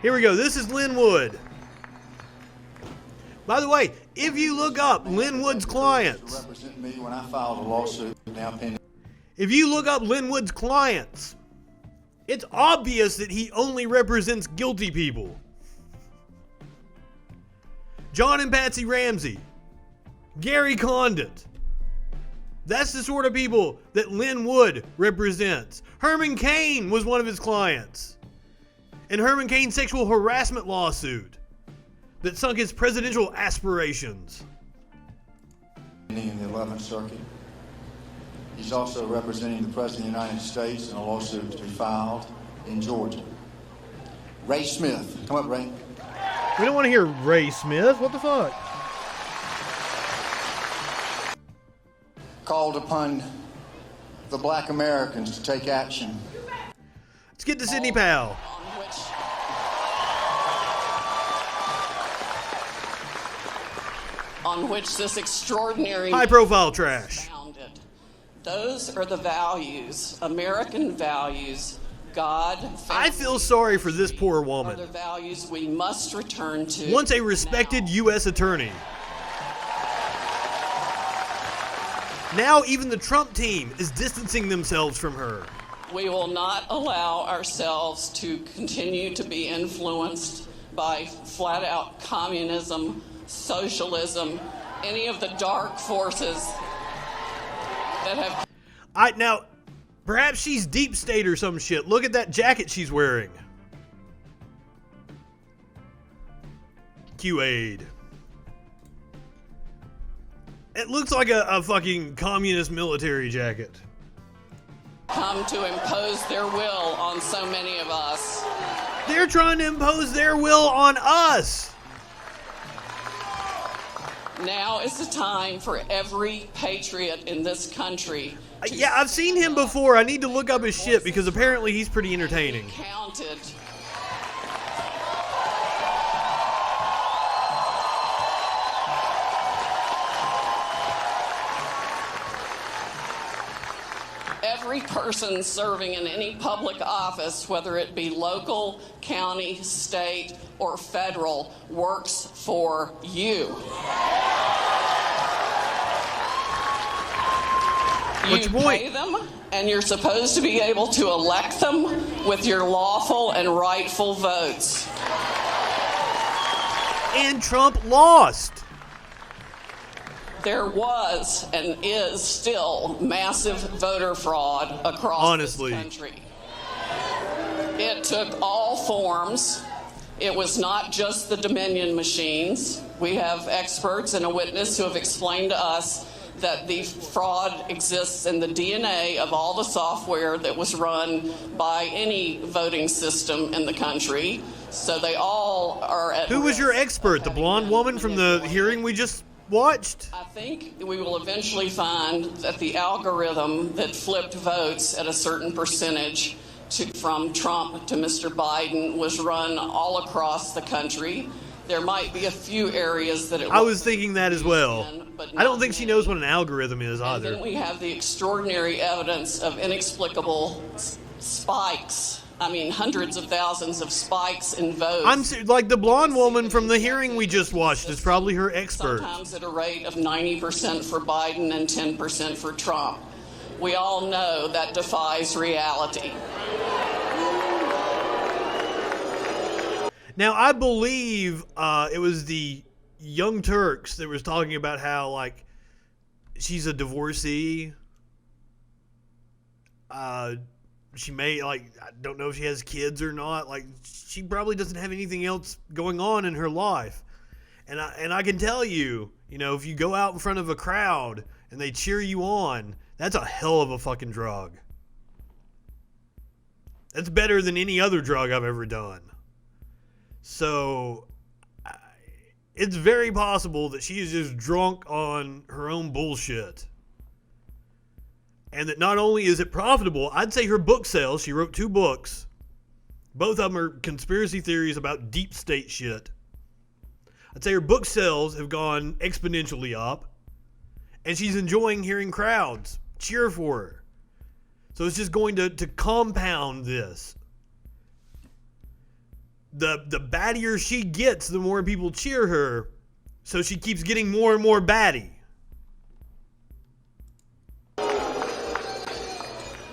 Here we go. This is Lynn Wood. By the way, if you look up Lynn Wood's clients, if you look up Lynn Wood's clients, it's obvious that he only represents guilty people. John and Patsy Ramsey, Gary Condit. That's the sort of people that Lynn Wood represents. Herman Cain was one of his clients. And Herman Cain's sexual harassment lawsuit that sunk his presidential aspirations. In the 11th Circuit. He's also representing the President of the United States in a lawsuit to be filed in Georgia. Ray Smith. Come up, Ray. We don't want to hear Ray Smith. What the fuck? Called upon the black Americans to take action. Let's get to Sidney Powell. On which this extraordinary high-profile trash. Founded. Those are the values, American values. God. I feel sorry for this poor woman. Are the values we must return to. Once a respected U.S. attorney. Now even the Trump team is distancing themselves from her. We will not allow ourselves to continue to be influenced by flat-out communism, socialism, any of the dark forces that have... Now, perhaps she's deep state or some shit. Look at that jacket she's wearing. Q-Aid. It looks like a fucking communist military jacket. Come to impose their will on so many of us. They're trying to impose their will on us. Now is the time for every patriot in this country. Yeah, I've seen him before. I need to look up his shit because apparently he's pretty entertaining. Counted. Every person serving in any public office, whether it be local, county, state, or federal, works for you. What's your point? You pay them, and you're supposed to be able to elect them with your lawful and rightful votes. And Trump lost. There was and is still massive voter fraud across this country. It took all forms. It was not just the Dominion machines. We have experts and a witness who have explained to us that the fraud exists in the DNA of all the software that was run by any voting system in the country. So they all are at Who was your expert? The blonde woman from the hearing we just watched? I think we will eventually find that the algorithm that flipped votes at a certain percentage from Trump to Mr. Biden was run all across the country. There might be a few areas that I was thinking that as well. I don't think she knows what an algorithm is either. And then we have the extraordinary evidence of inexplicable spikes. I mean, hundreds of thousands of spikes in votes. Like the blonde woman from the hearing we just watched is probably her expert. Sometimes at a rate of 90% for Biden and 10% for Trump. We all know that defies reality. Now, I believe it was the Young Turks that was talking about how, like, she's a divorcee. She may, like, I don't know if she has kids or not. Like, she probably doesn't have anything else going on in her life. And I can tell you, you know, if you go out in front of a crowd and they cheer you on, that's a hell of a fucking drug. That's better than any other drug I've ever done. So, it's very possible that she is just drunk on her own bullshit. And that not only is it profitable, I'd say her book sales, she wrote 2 books. Both of them are conspiracy theories about deep state shit. I'd say her book sales have gone exponentially up. And she's enjoying hearing crowds cheer for her. So it's just going to compound this. the battier she gets, the more people cheer her. So she keeps getting more and more batty.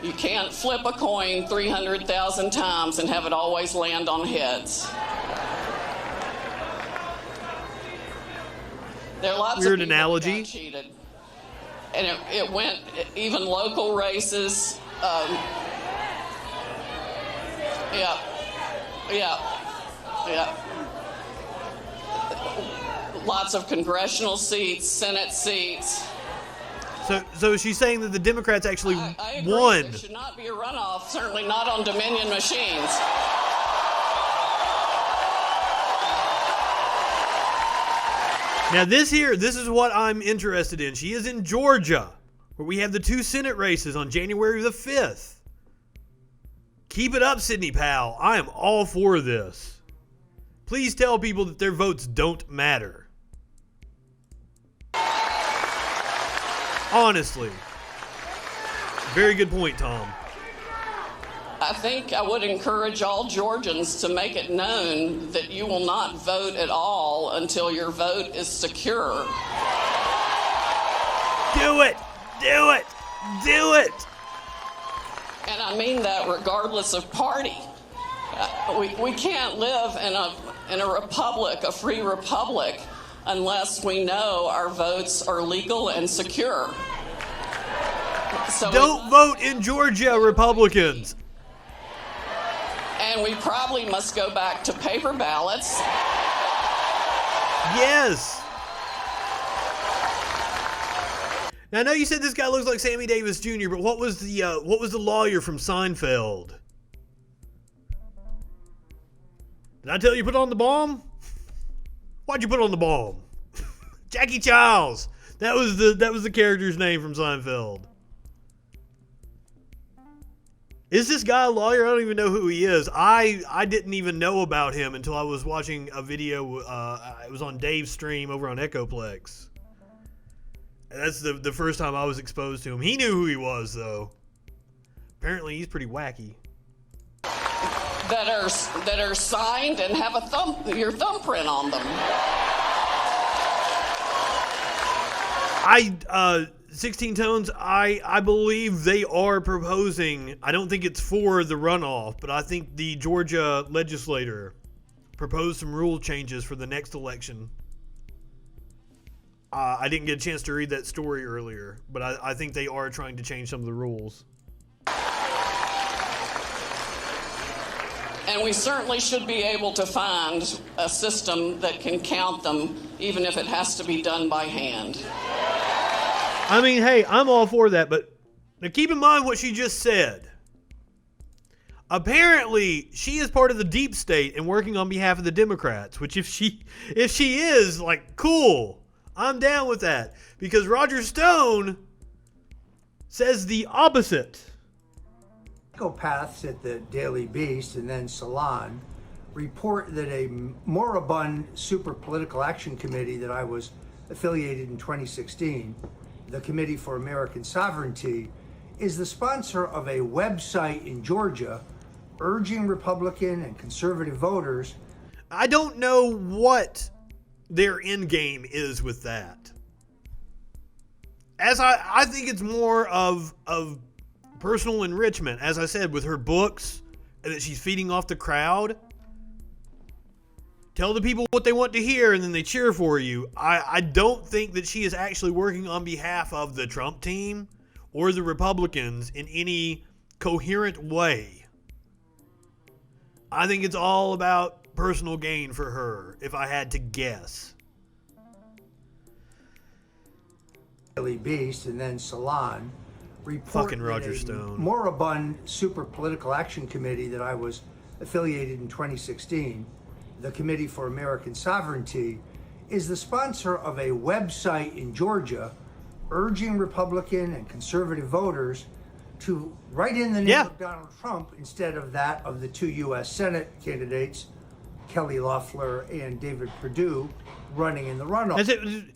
You can't flip a coin 300,000 times and have it always land on heads. There are lots Weird of people analogy. that got cheated. And it went, even local races. Yeah. Lots of congressional seats, Senate seats. So she's saying that the Democrats actually I agree. won. There should not be a runoff, certainly not on Dominion machines. Now this is what I'm interested in. She is in Georgia, where we have the 2 Senate races on January the 5th. Keep it up, Sidney Powell. I am all for this. Please tell people that their votes don't matter. Honestly. Very good point, Tom. I think I would encourage all Georgians to make it known that you will not vote at all until your vote is secure. Do it! Do it! Do it! And I mean that regardless of party. We can't live in a republic, a free republic, unless we know our votes are legal and secure. So don't vote in Georgia, Republicans. And we probably must go back to paper ballots. Yes. Now I know you said this guy looks like Sammy Davis Jr., but what was the lawyer from Seinfeld? Did I tell you put on the bomb? Why'd you put on the bomb? Jackie Childs. That was the character's name from Seinfeld. Is this guy a lawyer? I don't even know who he is. I didn't even know about him until I was watching a video. It was on Dave's stream over on Echoplex. And that's the first time I was exposed to him. He knew who he was, though. Apparently, he's pretty wacky. That are signed and have your thumbprint on them. 16 Tones, I believe they are proposing, I don't think it's for the runoff, but I think the Georgia legislator proposed some rule changes for the next election. I didn't get a chance to read that story earlier, but I think they are trying to change some of the rules. And we certainly should be able to find a system that can count them, even if it has to be done by hand. I mean, hey, I'm all for that, but now keep in mind what she just said. Apparently, she is part of the deep state and working on behalf of the Democrats, which if she is, like, cool, I'm down with that. Because Roger Stone says the opposite. Psychopaths at the Daily Beast and then Salon report that a moribund super political action committee that I was affiliated in 2016, the Committee for American Sovereignty, is the sponsor of a website in Georgia urging Republican and conservative voters. I don't know what their end game is with that. As I think it's more of personal enrichment, as I said, with her books, and that she's feeding off the crowd. Tell the people what they want to hear, and then they cheer for you. I don't think that she is actually working on behalf of the Trump team or the Republicans in any coherent way. I think it's all about personal gain for her, if I had to guess. Daily Beast and then Salon report Fucking Roger that a Stone. moribund super political action committee that I was affiliated in 2016, the Committee for American Sovereignty, is the sponsor of a website in Georgia urging Republican and conservative voters to write in the name of Donald Trump instead of that of the 2 U.S. Senate candidates, Kelly Loeffler and David Perdue, running in the runoff.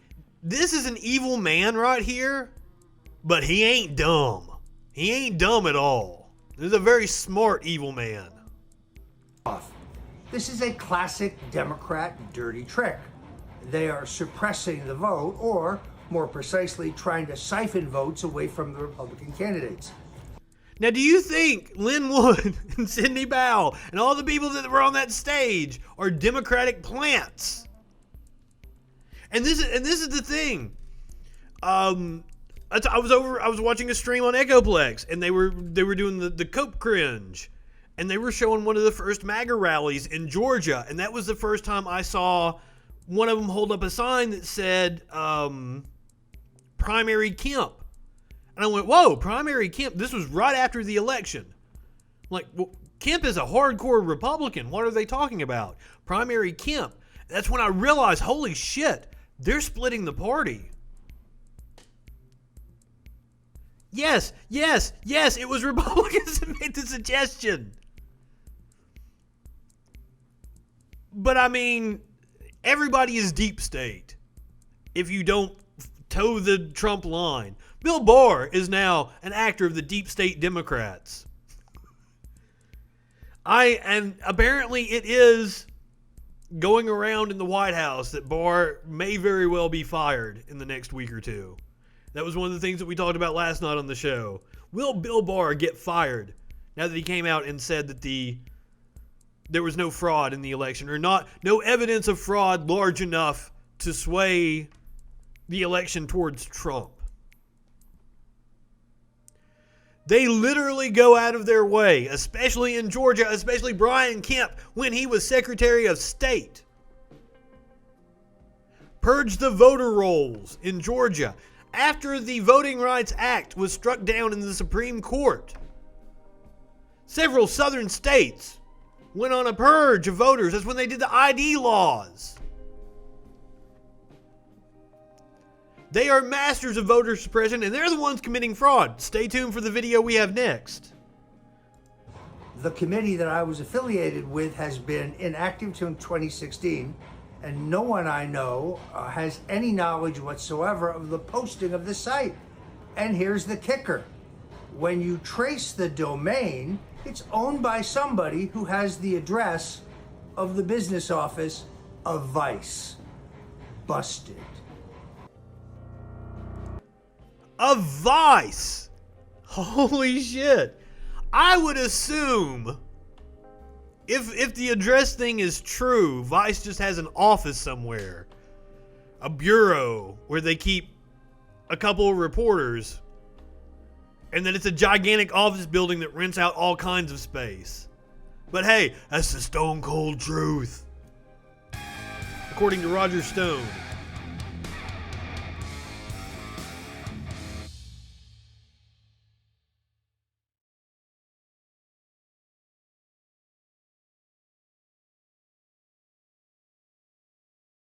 This is an evil man right here, but he ain't dumb. He ain't dumb at all. This is a very smart evil man. This is a classic Democrat dirty trick. They are suppressing the vote, or more precisely, trying to siphon votes away from the Republican candidates. Now, do you think Lynn Wood and Sidney Powell and all the people that were on that stage are Democratic plants? And this is the thing. I was watching a stream on Echoplex, and they were doing the Cope cringe, and they were showing one of the first MAGA rallies in Georgia, and that was the first time I saw one of them hold up a sign that said Primary Kemp. And I went, whoa, Primary Kemp. This was right after the election. Like, well, Kemp is a hardcore Republican. What are they talking about? Primary Kemp. That's when I realized, holy shit, they're splitting the party. Yes, it was Republicans that made the suggestion. But I mean, everybody is deep state if you don't toe the Trump line. Bill Barr is now an actor of the deep state Democrats. And apparently it is going around in the White House that Barr may very well be fired in the next week or two. That was one of the things that we talked about last night on the show. Will Bill Barr get fired now that he came out and said that there was no fraud in the election, or no evidence of fraud large enough to sway the election towards Trump? They literally go out of their way, especially in Georgia, especially Brian Kemp when he was Secretary of State. Purge the voter rolls in Georgia. After the Voting Rights Act was struck down in the Supreme Court, several southern states went on a purge of voters. That's when they did the ID laws. They are masters of voter suppression, and they're the ones committing fraud. Stay tuned for the video we have next. The committee that I was affiliated with has been inactive since 2016, and no one I know has any knowledge whatsoever of the posting of the site. And here's the kicker. When you trace the domain, it's owned by somebody who has the address of the business office of Vice. Busted. Of Vice. Holy shit. I would assume if the address thing is true, Vice just has an office somewhere. A bureau where they keep a couple of reporters. And then it's a gigantic office building that rents out all kinds of space. But hey, that's the stone cold truth. According to Roger Stone.